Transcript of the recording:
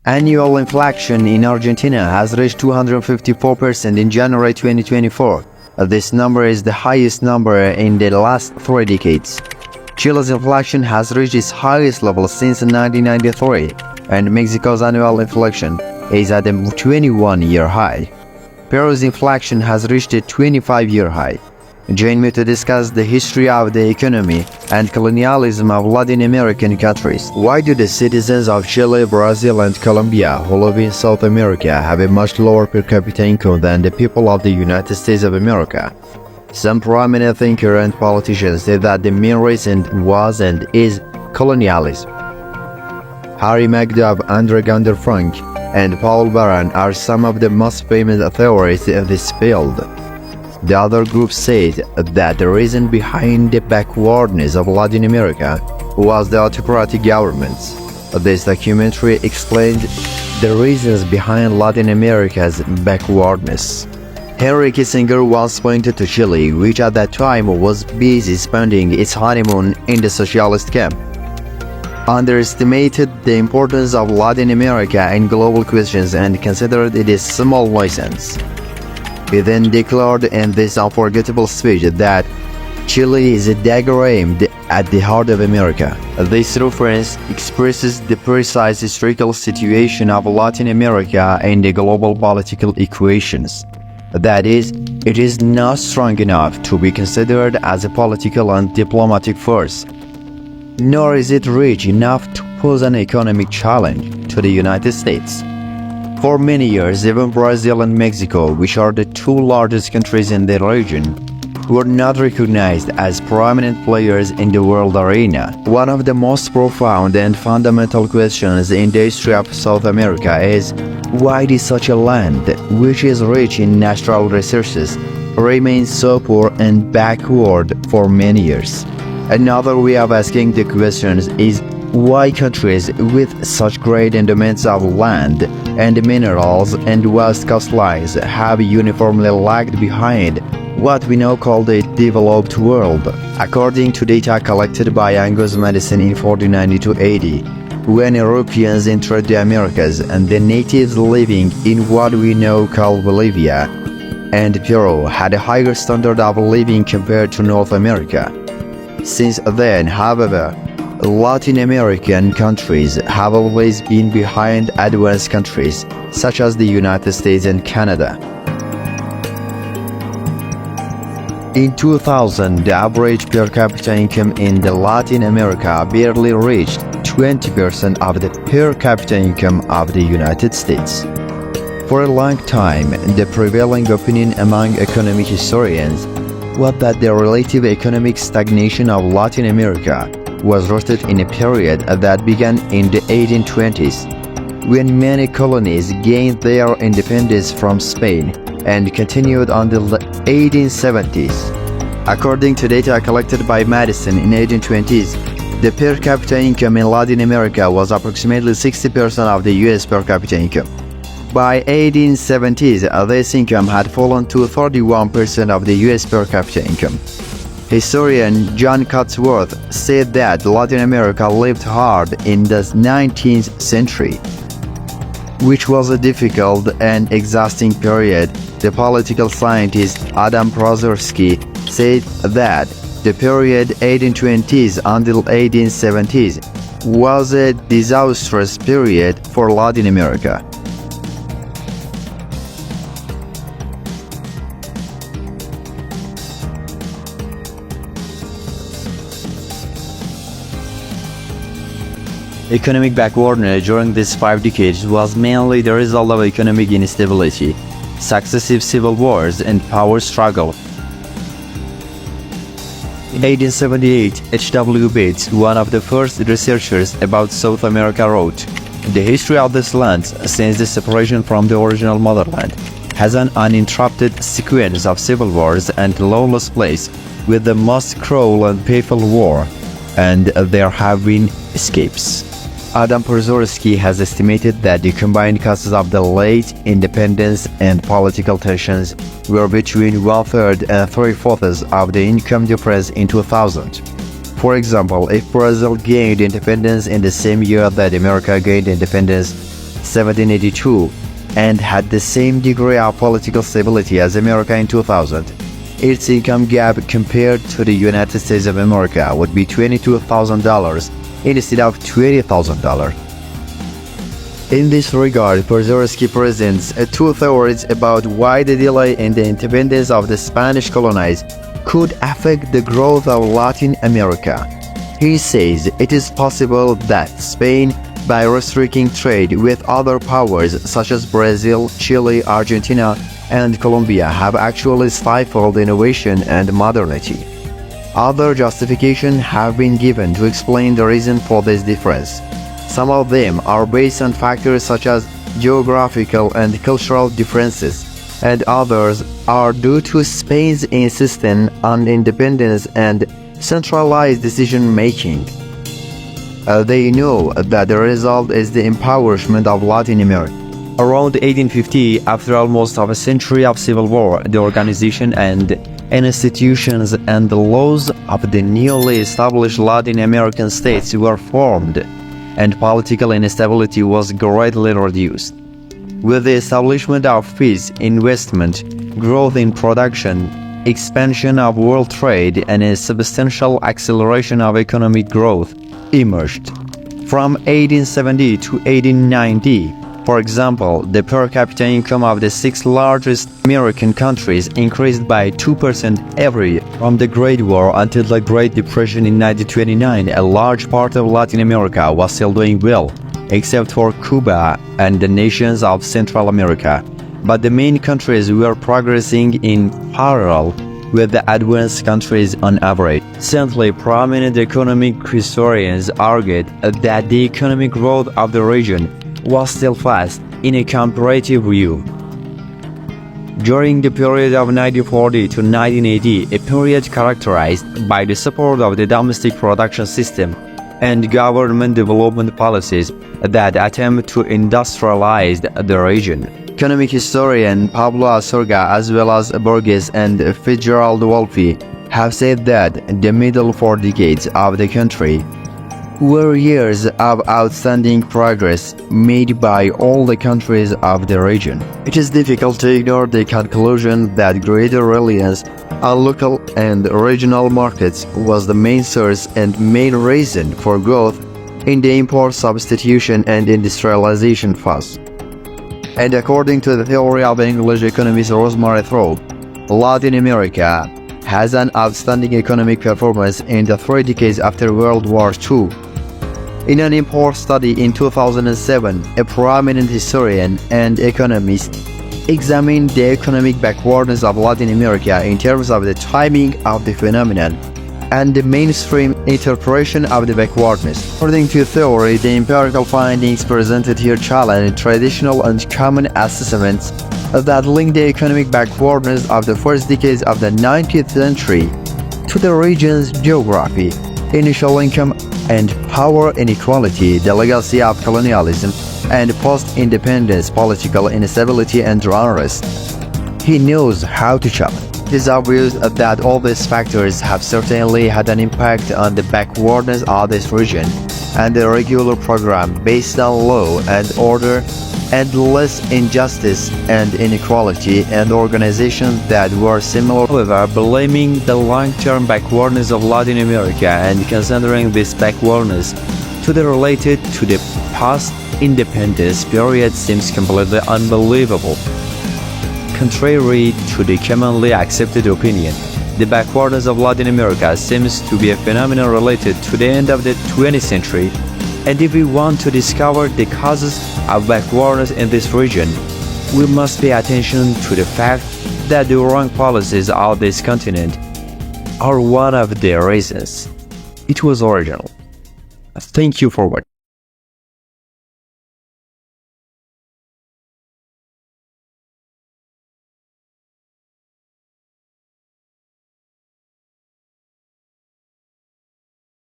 Annual inflation in Argentina has reached 254% in January 2024. This number is the highest number in the last 3 decades. Chile's inflation has reached its highest level since 1993, and Mexico's annual inflation is at a 21-year high. Peru's inflation has reached a 25-year high. Join me to discuss the history of the economy and colonialism of Latin American countries. Why do the citizens of Chile, Brazil, and Colombia who live in South America have a much lower per capita income than the people of the United States of America? Some prominent thinkers and politicians say that the main reason was and is colonialism. Harry Magdab, Andre Gander Frank, and Paul Baran are some of the most famous theorists in this field. The other group said that the reason behind the backwardness of Latin America was the autocratic governments. This documentary explained the reasons behind Latin America's backwardness. Henry Kissinger once pointed to Chile, which at that time was busy spending its honeymoon in the socialist camp, underestimated the importance of Latin America in global questions and considered it a small license. He then declared in this unforgettable speech that Chile is a dagger aimed at the heart of America. This reference expresses the precise historical situation of Latin America in the global political equations. That is, it is not strong enough to be considered as a political and diplomatic force, nor is it rich enough to pose an economic challenge to the United States. For many years, even Brazil and Mexico, which are the two largest countries in the region, were not recognized as prominent players in the world arena. One of the most profound and fundamental questions in the history of South America is, why did such a land, which is rich in natural resources, remain so poor and backward for many years? Another way of asking the questions is, why countries with such great endowments of land and minerals and vast coastlines have uniformly lagged behind what we now call the developed world? According to data collected by Angus Madison in 1492 AD, when Europeans entered the Americas and the natives living in what we now call Bolivia and Peru had a higher standard of living compared to North America. Since then, however, Latin American countries have always been behind advanced countries such as the United States and Canada. In 2000, the average per capita income in Latin America barely reached 20% of the per capita income of the United States. For a long time, the prevailing opinion among economic historians was that the relative economic stagnation of Latin America was rooted in a period that began in the 1820s, when many colonies gained their independence from Spain and continued until the 1870s. According to data collected by Madison in 1820s, the per capita income in Latin America was approximately 60% of the US per capita income. By 1870s, this income had fallen to 31% of the US per capita income. Historian John Cotsworth said that Latin America lived hard in the 19th century, which was a difficult and exhausting period. The political scientist Adam Prozorski said that the period 1820s until 1870s was a disastrous period for Latin America. Economic backwardness during these 5 decades was mainly the result of economic instability, successive civil wars, and power struggle. In 1878, H.W. Bates, one of the first researchers about South America, wrote, "The history of this land, since the separation from the original motherland, has an uninterrupted sequence of civil wars and lawless plays, with the most cruel and painful war, and there have been escapes." Adam Prozorski has estimated that the combined causes of the late independence and political tensions were between 1/3 and 3/4 of the income difference in 2000. For example, if Brazil gained independence in the same year that America gained independence, 1782 and had the same degree of political stability as America in 2000. Its income gap compared to the United States of America would be $22,000 instead of $20,000. In this regard, Pozorsky presents two theories about why the delay in the independence of the Spanish colonies could affect the growth of Latin America. He says it is possible that Spain, by restricting trade with other powers such as Brazil, Chile, Argentina, and Colombia, have actually stifled innovation and modernity. Other justifications have been given to explain the reason for this difference. Some of them are based on factors such as geographical and cultural differences, and others are due to Spain's insistence on independence and centralized decision-making. They know that the result is the empowerment of Latin America. Around 1850, after almost half a century of civil war, the organization and institutions and the laws of the newly established Latin American states were formed, and political instability was greatly reduced. With the establishment of peace, investment, growth in production, expansion of world trade, and a substantial acceleration of economic growth emerged. From 1870 to 1890, for example, the per capita income of the six largest American countries increased by 2% every year. From the Great War until the Great Depression in 1929, a large part of Latin America was still doing well, except for Cuba and the nations of Central America. But the main countries were progressing in parallel with the advanced countries on average. Recently, prominent economic historians argued that the economic growth of the region was still fast in a comparative view. During the period of 1940 to 1980, a period characterized by the support of the domestic production system and government development policies that attempt to industrialize the region. Economic historian Pablo Astorga, as well as Borges and Fitzgerald Wolfe, have said that the middle 4 decades of the country were years of outstanding progress made by all the countries of the region. It is difficult to ignore the conclusion that greater reliance on local and regional markets was the main source and main reason for growth in the import substitution and industrialization phase. And according to the theory of English economist Rosemary Thrope, Latin America has an outstanding economic performance in the 3 decades after World War II. In an import study in 2007, a prominent historian and economist examined the economic backwardness of Latin America in terms of the timing of the phenomenon and the mainstream interpretation of the backwardness. According to theory, the empirical findings presented here challenge traditional and common assessments that link the economic backwardness of the first decades of the 19th century to the region's geography, initial income and power inequality, the legacy of colonialism, and post-independence political instability and unrest. He knows how to challenge. It is obvious that all these factors have certainly had an impact on the backwardness of this region, and the regular program based on law and order and less injustice and inequality and organizations that were similar. However, blaming the long-term backwardness of Latin America and considering this backwardness to the related to the post-independence period seems completely unbelievable. Contrary to the commonly accepted opinion, the backwardness of Latin America seems to be a phenomenon related to the end of the 20th century, and if we want to discover the causes of backwardness in this region, we must pay attention to the fact that the wrong policies of this continent are one of the reasons. It was original. Thank you for watching.